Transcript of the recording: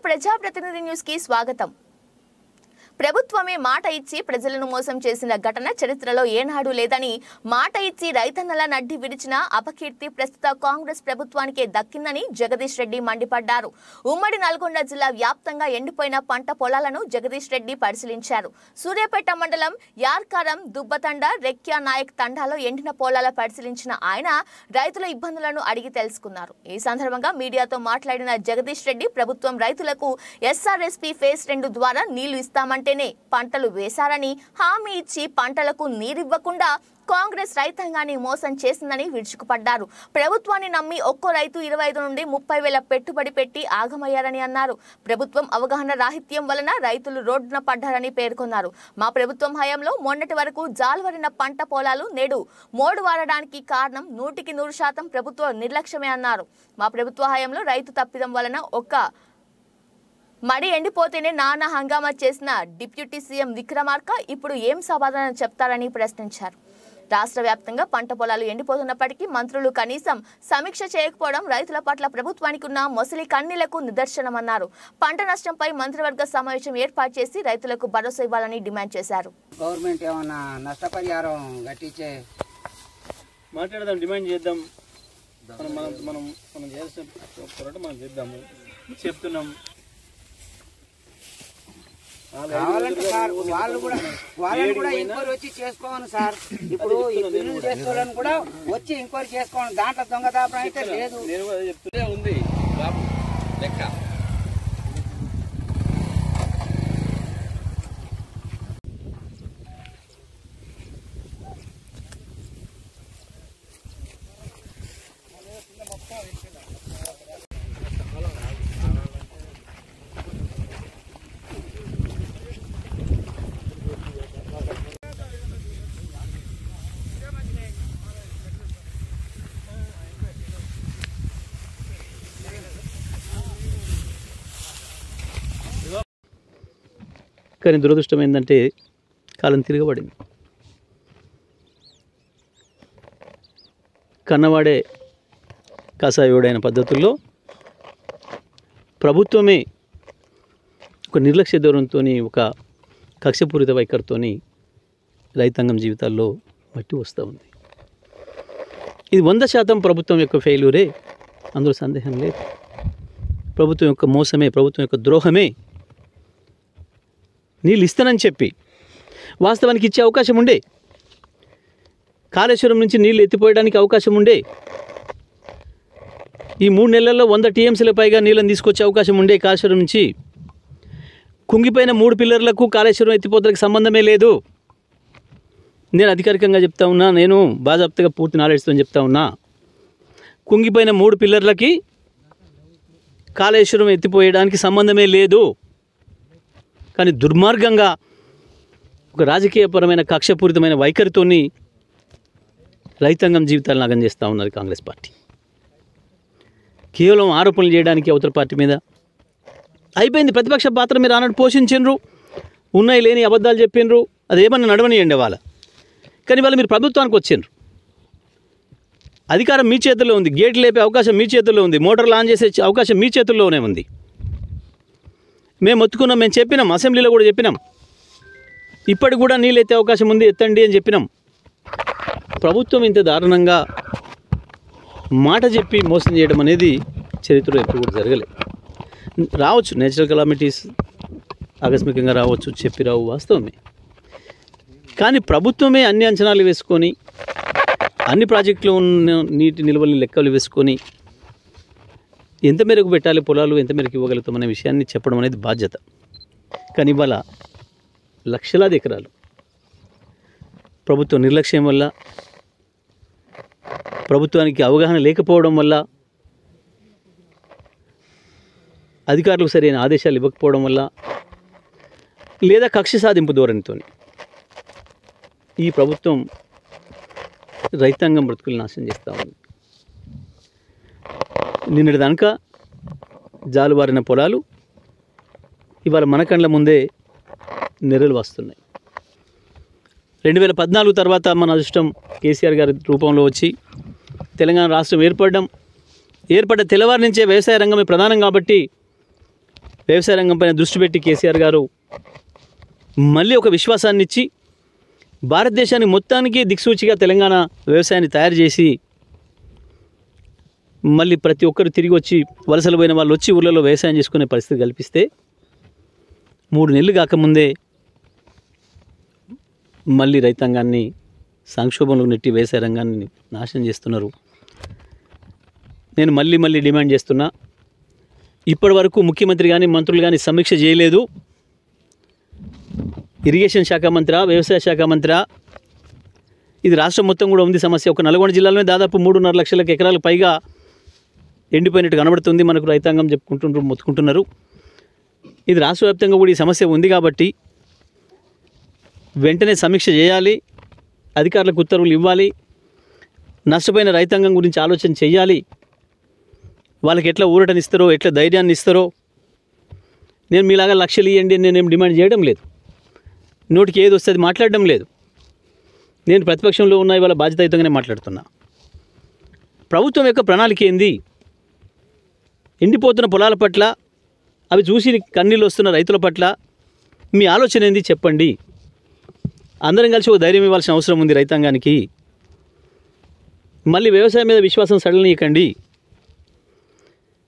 ప్రజాప్రతినిధి న్యూస్ కి స్వాగతం. ప్రభుత్వమే మాట ఇచ్చి ప్రజలను మోసం చేసిన ఘటన చరిత్రలో ఏనాడు లేదని, మాట ఇచ్చి రైతన్నల నడ్డి విడిచిన అపకీర్తి ప్రస్తుత కాంగ్రెస్ ప్రభుత్వానికే దక్కిందని జగదీష్ రెడ్డి మండిపడ్డారు. ఉమ్మడి నల్గొండ జిల్లా వ్యాప్తంగా ఎండిపోయిన పంట పొలాలను జగదీష్ రెడ్డి పరిశీలించారు. సూర్యాపేట మండలం యార్కారం, దుబ్బతండ, రెక్యా నాయక్ తండాలో ఎండిన పొలాల పరిశీలించిన ఆయన రైతుల ఇబ్బందులను అడిగి తెలుసుకున్నారు. ఈ సందర్భంగా మీడియాతో మాట్లాడిన జగదీష్ రెడ్డి ప్రభుత్వం రైతులకు ఎస్ఆర్ఎస్పీ ఫేజ్ 2 ద్వారా నీళ్లు ఇస్తామంటేనే పంటలు వేశారని హామీ ఇచ్చి పంటలకు నీరివ్వకుండా కాంగ్రెస్ రైతాంగాన్ని మోసం చేసిందని విరుచుకుపడ్డారు. ప్రభుత్వాన్ని నమ్మి ఒక్కో రైతు 25 నుండి 30,000 పెట్టుబడి పెట్టి ఆగమయ్యారని అన్నారు. ప్రభుత్వం అవగాహన రాహిత్యం వలన రైతులు రోడ్డున పడ్డారని పేర్కొన్నారు. మా ప్రభుత్వం హయాంలో మొన్నటి వరకు జాలువరిన పంట పొలాలు నేడు మోడు వారడానికి కారణం 100% ప్రభుత్వ నిర్లక్ష్యమే అన్నారు. మా ప్రభుత్వ హయాంలో రైతు తప్పిదం వలన ఒక్క మడి ఎండిపోతేనే నానా హంగామా చేసిన డిప్యూటీ సీఎం విక్రమార్క ఇప్పుడు ఏం సమాధానం చెప్తారని ప్రశ్నించారు. రాష్ట్ర వ్యాప్తంగా పంట పొలాలు ఎండిపోతున్నప్పటికీ మంత్రులు కనీసం సమీక్ష చేయకపోవడం రైతుల పట్ల ప్రభుత్వానికి ఉన్న మొసలి కన్నీలకు నిదర్శనమన్నారు. పంట నష్టంపై మంత్రివర్గ సమావేశం ఏర్పాటు చేసి రైతులకు భరోసా ఇవ్వాలని డిమాండ్ చేశారు. గవర్నమెంట్ ఏమన్నా నష్టపరిహారం కట్టించే మాట్లాడదాం, డిమాండ్ చేద్దాం. మనం చేసిన పోరాటం మనం చేద్దాము, చెప్తున్నాం. కావాలంటే సార్ వాళ్ళు కూడా ఎంక్వైరీ వచ్చి చేసుకోవాలి సార్. ఇప్పుడు ఈ బిల్లులు చేసుకోవాలని కూడా వచ్చి ఎంక్వైరీ చేసుకోవాలి. దాంట్లో దొంగదాపం అయితే లేదు. నేను చెప్తూనే ఉంది లెక్క. కానీ దురదృష్టం ఏంటంటే కాలం తిరగబడింది. కన్నవాడే కాసాయోడైన పద్ధతుల్లో ప్రభుత్వమే ఒక నిర్లక్ష్య ధోరణితో, ఒక కక్షపూరిత వైఖరితో రైతాంగం జీవితాల్లో మట్టి వస్తూ ఉంది. ఇది 100% ప్రభుత్వం యొక్క ఫెయిల్యూరే, అందులో సందేహం లేదు. ప్రభుత్వం యొక్క మోసమే, ప్రభుత్వం యొక్క ద్రోహమే. నీళ్ళు ఇస్తానని చెప్పి వాస్తవానికి ఇచ్చే అవకాశం ఉండే, కాళేశ్వరం నుంచి నీళ్ళు ఎత్తిపోయడానికి అవకాశం ఉండే, ఈ 3 నెలల్లో 100 టీఎంసీల పైగా నీళ్ళని తీసుకొచ్చే అవకాశం ఉండే. కాళేశ్వరం నుంచి కుంగిపోయిన 3 పిల్లర్లకు కాళేశ్వరం ఎత్తిపోతలకు సంబంధమే లేదు. నేను అధికారికంగా చెప్తా ఉన్నా, నేను బాజాప్తగా పూర్తి నాలెడ్జ్తో చెప్తా ఉన్నా. కుంగిపోయిన 3 పిల్లర్లకి కాళేశ్వరం ఎత్తిపోయడానికి సంబంధమే లేదు. కానీ దుర్మార్గంగా ఒక రాజకీయపరమైన కక్షపూరితమైన వైఖరితోని రైతాంగం జీవితాలను నాగం చేస్తూ ఉన్నది కాంగ్రెస్ పార్టీ. కేవలం ఆరోపణలు చేయడానికి అవతల పార్టీ మీద అయిపోయింది. ప్రతిపక్ష పాత్ర మీరు ఆనాడు పోషించిండ్రు, ఉన్నాయి లేని అబద్ధాలు చెప్పిండ్రు, అదేమన్నా నడవనియండి వాళ్ళ. కానీ వాళ్ళు మీరు ప్రభుత్వానికి వచ్చిండ్రు, అధికారం మీ చేతుల్లో ఉంది, గేట్లు లేపే అవకాశం మీ చేతుల్లో ఉంది, మోటార్లు ఆన్ చేసే అవకాశం మీ చేతుల్లోనే ఉంది. మేము ఒత్తుకున్నాం, మేము చెప్పినాం, అసెంబ్లీలో కూడా చెప్పినాం, ఇప్పటికి కూడా నీళ్ళు ఎత్తే అవకాశం ఉంది, ఎత్తండి అని చెప్పినాం. ప్రభుత్వం ఇంత దారుణంగా మాట చెప్పి మోసం చేయడం అనేది చరిత్రలో ఎప్పుడు కూడా జరగలేదు. రావచ్చు, నేచురల్ కెలామిటీస్ ఆకస్మికంగా రావచ్చు, చెప్పి రావు, వాస్తవమే. కానీ ప్రభుత్వమే అన్ని అంచనాలు వేసుకొని, అన్ని ప్రాజెక్టులో ఉన్న నీటి నిల్వల్ని లెక్కలు వేసుకొని ఎంత మేరకు పెట్టాలి పొలాలు, ఎంత మేరకు ఇవ్వగలుగుతాం అనే విషయాన్ని చెప్పడం అనేది బాధ్యత. కానీ ఇవాళ లక్షలాది ఎకరాలు ప్రభుత్వ నిర్లక్ష్యం వల్ల, ప్రభుత్వానికి అవగాహన లేకపోవడం వల్ల, అధికారులకు సరైన ఆదేశాలు ఇవ్వకపోవడం వల్ల, లేదా కక్ష సాధింపు ధోరణితో ఈ ప్రభుత్వం రైతాంగం బ్రతుకులు నాశనం చేస్తూ ఉంది. నిన్నటి దాకా జాలువారిన పొలాలు ఇవాళ మన కళ్ళ ముందే నెరలు వస్తున్నాయి. 2014 తర్వాత మన అదృష్టం కేసీఆర్ గారి రూపంలో వచ్చి తెలంగాణ రాష్ట్రం ఏర్పడ్డ తెల్లవారి నుంచే వ్యవసాయ రంగమే ప్రధానం కాబట్టి వ్యవసాయ రంగం పైన దృష్టి పెట్టి కేసీఆర్ గారు మళ్ళీ ఒక విశ్వాసాన్ని ఇచ్చి భారతదేశానికి మొత్తానికి దిక్సూచిగా తెలంగాణ వ్యవసాయాన్ని తయారు చేసి మళ్ళీ ప్రతి ఒక్కరు తిరిగి వచ్చి వలసలు పోయిన వాళ్ళు వచ్చి ఊళ్ళలో వ్యవసాయం చేసుకునే పరిస్థితి కల్పిస్తే 3 నెలలు కాకముందే మళ్ళీ రైతాంగాన్ని సంక్షోభంలో నెట్టి వ్యవసాయ రంగాన్ని నాశనం చేస్తున్నారు. నేను మళ్ళీ డిమాండ్ చేస్తున్నా, ఇప్పటి వరకు ముఖ్యమంత్రి కానీ మంత్రులు కానీ సమీక్ష చేయలేదు. ఇరిగేషన్ శాఖ మంత్రి, వ్యవసాయ శాఖ మంత్రి, ఇది రాష్ట్రం మొత్తం కూడా ఉంది సమస్య. ఒక నల్గొండ జిల్లాలోనే దాదాపు 3.5 లక్షల ఎకరాలకు పైగా ఎండిపోయినట్టు కనబడుతుంది. మనకు రైతాంగం మొత్తుకుంటున్నారు. ఇది రాష్ట్ర వ్యాప్తంగా కూడా ఈ సమస్య ఉంది కాబట్టి వెంటనే సమీక్ష చేయాలి, అధికారులకు ఉత్తర్వులు ఇవ్వాలి, నష్టపోయిన రైతాంగం గురించి ఆలోచన చేయాలి, వాళ్ళకి ఎట్లా ఊరటనిస్తారో ఎట్లా ధైర్యాన్ని ఇస్తారో. నేను మీలాగా లక్షలు ఇవ్వండి నేనేం డిమాండ్ చేయడం లేదు, నోటికి ఏది వస్తుంది మాట్లాడడం లేదు. నేను ప్రతిపక్షంలో ఉన్న ఇవాళ బాధ్యతాయుతంగానే మాట్లాడుతున్నా. ప్రభుత్వం యొక్క ప్రణాళిక ఏంది? ఎండిపోతున్న పొలాల పట్ల, అవి చూసి కన్నీళ్ళు వస్తున్న రైతుల పట్ల మీ ఆలోచన ఏంది చెప్పండి. అందరం కలిసి ఒక ధైర్యం ఇవ్వాల్సిన అవసరం ఉంది రైతాంగానికి. మళ్ళీ వ్యవసాయం మీద విశ్వాసం సడలనీయకండి.